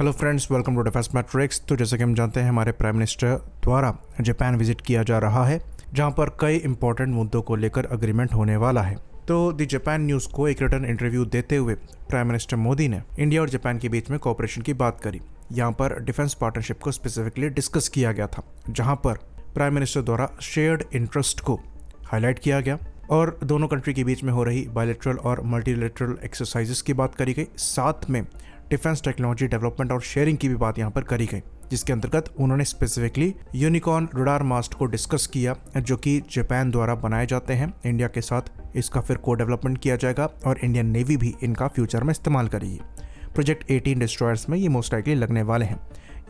Hello friends, welcome to defence matrix. तो जैसे कि हम जानते हैं, हमारे प्राइम मिनिस्टर द्वारा जापान विजिट किया जा रहा है, जहां पर कई इंपॉर्टेंट मुद्दों को लेकर अग्रीमेंट होने वाला है। तो द जापान न्यूज़ को एक रिटर्न इंटरव्यू देते हुए प्राइम मिनिस्टर मोदी ने इंडिया और जापान के बीच में कोऑपरेशन की बात करी। यहाँ पर डिफेंस पार्टनरशिप को स्पेसिफिकली डिस्कस किया गया था, जहाँ पर प्राइम मिनिस्टर द्वारा शेयर्ड इंटरेस्ट को हाईलाइट किया गया और दोनों कंट्री के बीच में हो रही बायलैटरल और मल्टीलैटरल एक्सरसाइजेस की बात करी गई। साथ में डिफेंस टेक्नोलॉजी डेवलपमेंट और शेयरिंग की भी बात यहाँ पर करी गई, जिसके अंतर्गत उन्होंने स्पेसिफिकली यूनिकॉर्न रडार मास्ट को डिस्कस किया, जो कि जापान द्वारा बनाए जाते हैं इंडिया के साथ। इसका फिर को डेवलपमेंट किया जाएगा और इंडियन नेवी भी इनका फ्यूचर में इस्तेमाल करेगी। प्रोजेक्ट 18 डिस्ट्रॉयर्स में ये मोस्ट लाइकली लगने वाले हैं।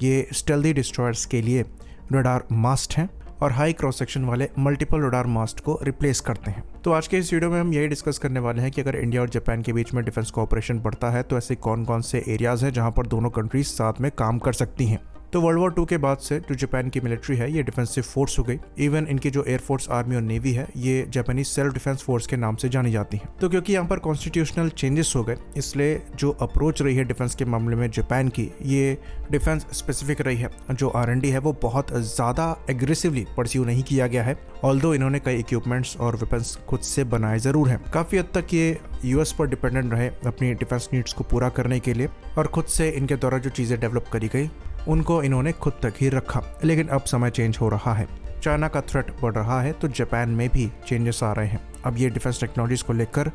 ये स्टेल्दी डिस्ट्रॉयर्स के लिए रडार मास्ट हैं और हाई क्रॉस सेक्शन वाले मल्टीपल रडार मास्ट को रिप्लेस करते हैं। तो आज के इस वीडियो में हम यही डिस्कस करने वाले हैं कि अगर इंडिया और जापान के बीच में डिफेंस कोऑपरेशन बढ़ता है तो ऐसे कौन कौन से एरियाज हैं जहां पर दोनों कंट्रीज साथ में काम कर सकती हैं। तो वर्ल्ड वॉर 2 के बाद से जो जापान की मिलिट्री है ये डिफेंसिव फोर्स हो गई। इवन इनकी जो एयरफोर्स, आर्मी और नेवी है ये जापानीज सेल्फ डिफेंस फोर्स के नाम से जानी जाती है। तो क्योंकि यहाँ पर कॉन्स्टिट्यूशनल चेंजेस हो गए, इसलिए जो अप्रोच रही है डिफेंस के मामले में जापान की, ये डिफेंस स्पेसिफिक रही है। जो R&D है वो बहुत ज़्यादा एग्रेसिवली परस्यू नहीं किया गया है, ऑल्दो इन्होंने कई इक्विपमेंट्स और वेपन्स खुद से बनाए ज़रूर हैं। काफ़ी हद तक ये US पर डिपेंडेंट रहे अपनी डिफेंस नीड्स को पूरा करने के लिए, और खुद से इनके द्वारा जो चीज़ें डेवलप करी गई उनको इन्होंने खुद तक ही रखा। लेकिन अब समय चेंज हो रहा है, चाइना का थ्रेट बढ़ रहा है, तो जापान में भी चेंजेस आ रहे हैं। अब ये डिफेंस टेक्नोलॉजीज को लेकर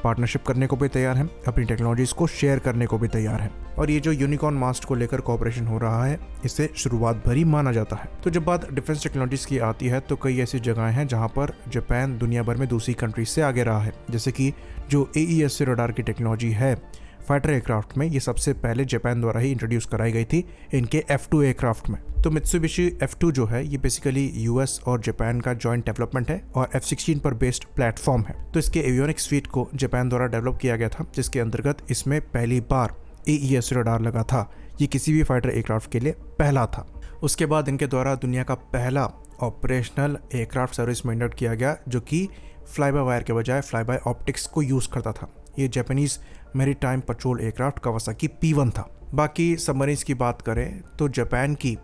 पार्टनरशिप करने को भी तैयार है, अपनी टेक्नोलॉजीज को शेयर करने को भी तैयार है। और ये जो यूनिकॉर्न मास्ट को लेकर कोऑपरेशन हो रहा है, इसे शुरुआत भरी माना जाता है। तो जब बात डिफेंस टेक्नोलॉजीज की आती है तो कई ऐसी जगहें हैं जहां पर जापान दुनिया भर में दूसरी कंट्रीज से आगे रहा है। जैसे कि जो AES रडार की टेक्नोलॉजी है फाइटर एयरक्राफ्ट में, ये सबसे पहले जापान द्वारा ही इंट्रोड्यूस कराई गई थी इनके F2 एयरक्राफ्ट में। तो मित्सुबिशी F2 जो है ये बेसिकली US और जापान का जॉइंट डेवलपमेंट है और F-16 पर बेस्ड प्लेटफॉर्म है। तो इसके एवियोनिक्स स्वीट को जापान द्वारा डेवलप किया गया था, जिसके अंतर्गत इसमें पहली बार AES रडार लगा था। ये किसी भी फाइटर एयरक्राफ्ट के लिए पहला था। उसके बाद इनके द्वारा दुनिया का पहला ऑपरेशनल एयरक्राफ्ट सर्विस में इंडक्ट किया गया, जो कि फ्लाई बाय वायर के बजाय फ्लाई बाय ऑप्टिक्स को यूज़ करता था। ये Japanese maritime petrol aircraft Kawasaki P1 था। बाकी सबमरीन्स की बात करें तो जापान की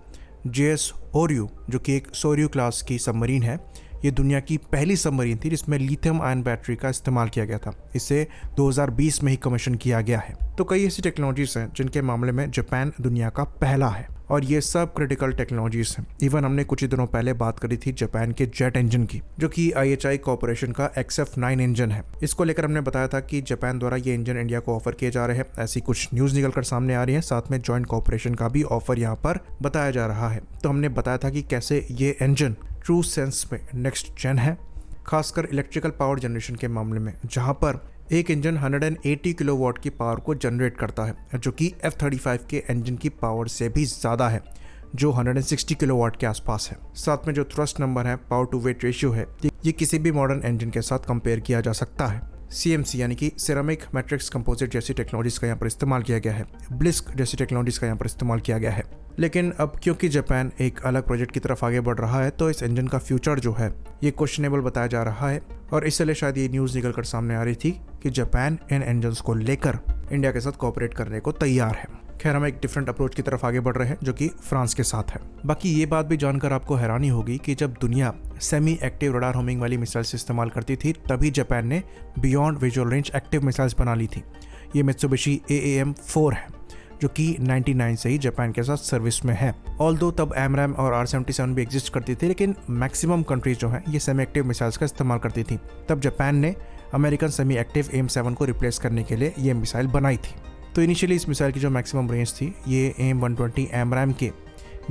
JS ओर्यू, जो कि एक सोर्यू क्लास की सबमरीन है, ये दुनिया की पहली सबमरीन थी जिसमें लिथियम आयन बैटरी का इस्तेमाल किया गया था। इसे 2020 में ही कमीशन किया गया है। तो कई ऐसी टेक्नोलॉजीज हैं जिनके मामले में जापान दुनिया का पहला है, और ये सब क्रिटिकल टेक्नोलॉजीज हैं। इवन हमने कुछ ही दिनों पहले बात करी थी जापान के जेट इंजन की, जो कि IHI कॉर्पोरेशन का XF9 इंजन है। इसको लेकर हमने बताया था कि जापान द्वारा ये इंजन इंडिया को ऑफर किए जा रहे हैं। ऐसी कुछ न्यूज़ निकलकर सामने आ रही है। साथ में जॉइंट कॉर्पोरेशन का भी ऑफर यहाँ पर बताया जा रहा है। तो हमने बताया था कि कैसे ये इंजन ट्रू सेंस में नेक्स्ट जेन है, खासकर इलेक्ट्रिकल पावर जनरेशन के मामले में, जहाँ पर एक इंजन 180 किलोवाट की पावर को जनरेट करता है, जो कि F-35 के इंजन की पावर से भी ज़्यादा है, जो 160 किलोवाट के आसपास है। साथ में जो थ्रस्ट नंबर है, पावर टू वेट रेशियो है, ये किसी भी मॉडर्न इंजन के साथ कंपेयर किया जा सकता है। CMC यानी कि सिरेमिक मैट्रिक्स कंपोजिट जैसी टेक्नोलॉजीज का यहाँ पर इस्तेमाल किया गया है। ब्लिस्क जैसी टेक्नोलॉजीज का यहाँ पर इस्तेमाल किया गया है। लेकिन अब क्योंकि जापान एक अलग प्रोजेक्ट की तरफ आगे बढ़ रहा है, तो इस इंजन का फ्यूचर जो है ये क्वेश्चनेबल बताया जा रहा है, और इसलिए शायद ये न्यूज़ निकलकर सामने आ रही थी कि जापान इन इंजन्स को लेकर इंडिया के साथ कोऑपरेट करने को तैयार है। खैर, हम एक डिफरेंट अप्रोच की तरफ आगे बढ़ रहे हैं, जो कि फ्रांस के साथ है। बाकी ये बात भी जानकर आपको हैरानी होगी कि जब दुनिया सेमी एक्टिव रडार होमिंग वाली मिसाइल्स इस्तेमाल करती थी, तभी जापान ने beyond visual range active missiles बना ली थी। ये मित्सुबिशी AAM-4 है, जो कि 99 से ही जापान के साथ सर्विस में है। ऑल्दो तब AMRAAM और R-77 भी एग्जिस्ट करती थी, लेकिन मैक्सिमम कंट्रीज जो है ये सेमी एक्टिव मिसाइल्स का इस्तेमाल करती थी। तब जापान ने अमेरिकन सेमी एक्टिव AIM-7 को रिप्लेस करने के लिए ये मिसाइल बनाई थी। तो इनिशियली इस मिसाइल की जो मैक्सिमम रेंज थी ये AIM-120 AMRAAM के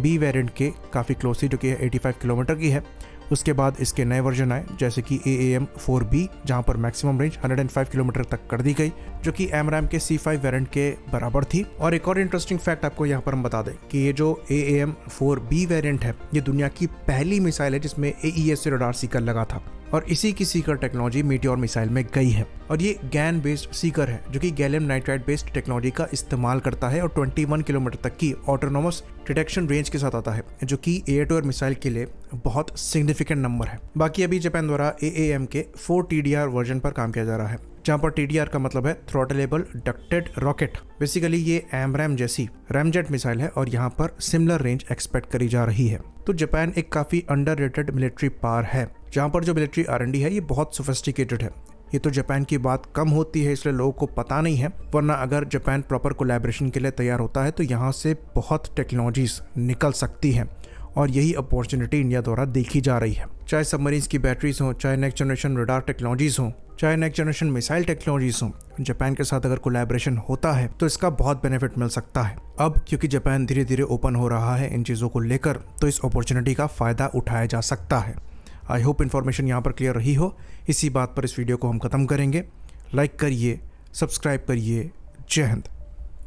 B वेरिएंट के काफ़ी क्लोज थी, जो कि 85 किलोमीटर की है। उसके बाद इसके नए वर्जन आए, जैसे कि AAM-4B, जहां पर मैक्सिमम रेंज 105 किलोमीटर तक कर दी गई, जो कि AMRAAM के C5 वेरिएंट के बराबर थी। और एक और इंटरेस्टिंग फैक्ट आपको यहां पर हम बता दें कि ये जो AAM-4B वेरिएंट है, ये दुनिया की पहली मिसाइल है जिसमें AES रडार सीकर लगा था। और इसी की सीकर टेक्नोलॉजी मीटियोर मिसाइल में गई है। और ये गैन बेस्ड सीकर है जो कि गैलियम नाइट्राइड बेस्ड टेक्नोलॉजी का इस्तेमाल करता है और 21 किलोमीटर तक की ऑटोनोमस डिटेक्शन रेंज के साथ आता है, जो कि एयर मिसाइल के लिए बहुत सिग्निफिकेंट नंबर है। बाकी अभी जापान द्वारा AAM के 4 TDR वर्जन पर काम किया जा रहा है, जहां पर TDR का मतलब है थ्रॉटलेबल डक्टेड रॉकेट। बेसिकली ये AMRAAM जैसी रैमजेट मिसाइल है और यहाँ पर सिमिलर रेंज एक्सपेक्ट करी जा रही है। तो जापान एक काफी अंडररेटेड मिलिट्री पावर है, जहाँ पर जो मिलिट्री R&D है ये बहुत सोफिस्टिकेटेड है। ये तो जापान की बात कम होती है इसलिए लोगों को पता नहीं है, वरना अगर जापान प्रॉपर कोलैबोरेशन के लिए तैयार होता है तो यहाँ से बहुत टेक्नोलॉजीज निकल सकती हैं और यही अपॉर्चुनिटी इंडिया द्वारा देखी जा रही है। चाहे सबमरीन्स की बैटरीज हो, चाहे नेक्स्ट जनरेशन रडार टेक्नोलॉजीज हो, चाहे नेक्स्ट जनरेशन मिसाइल टेक्नोलॉजीज हो, जापान के साथ अगर कोलैबोरेशन होता है तो इसका बहुत बेनिफिट मिल सकता है। अब क्योंकि जापान धीरे धीरे ओपन हो रहा है इन चीज़ों को लेकर, तो इस अपॉर्चुनिटी का फ़ायदा उठाया जा सकता है। आई होप इन्फॉर्मेशन यहाँ पर क्लियर रही हो। इसी बात पर इस वीडियो को हम ख़त्म करेंगे। लाइक करिए, सब्सक्राइब करिए। जय हिंद।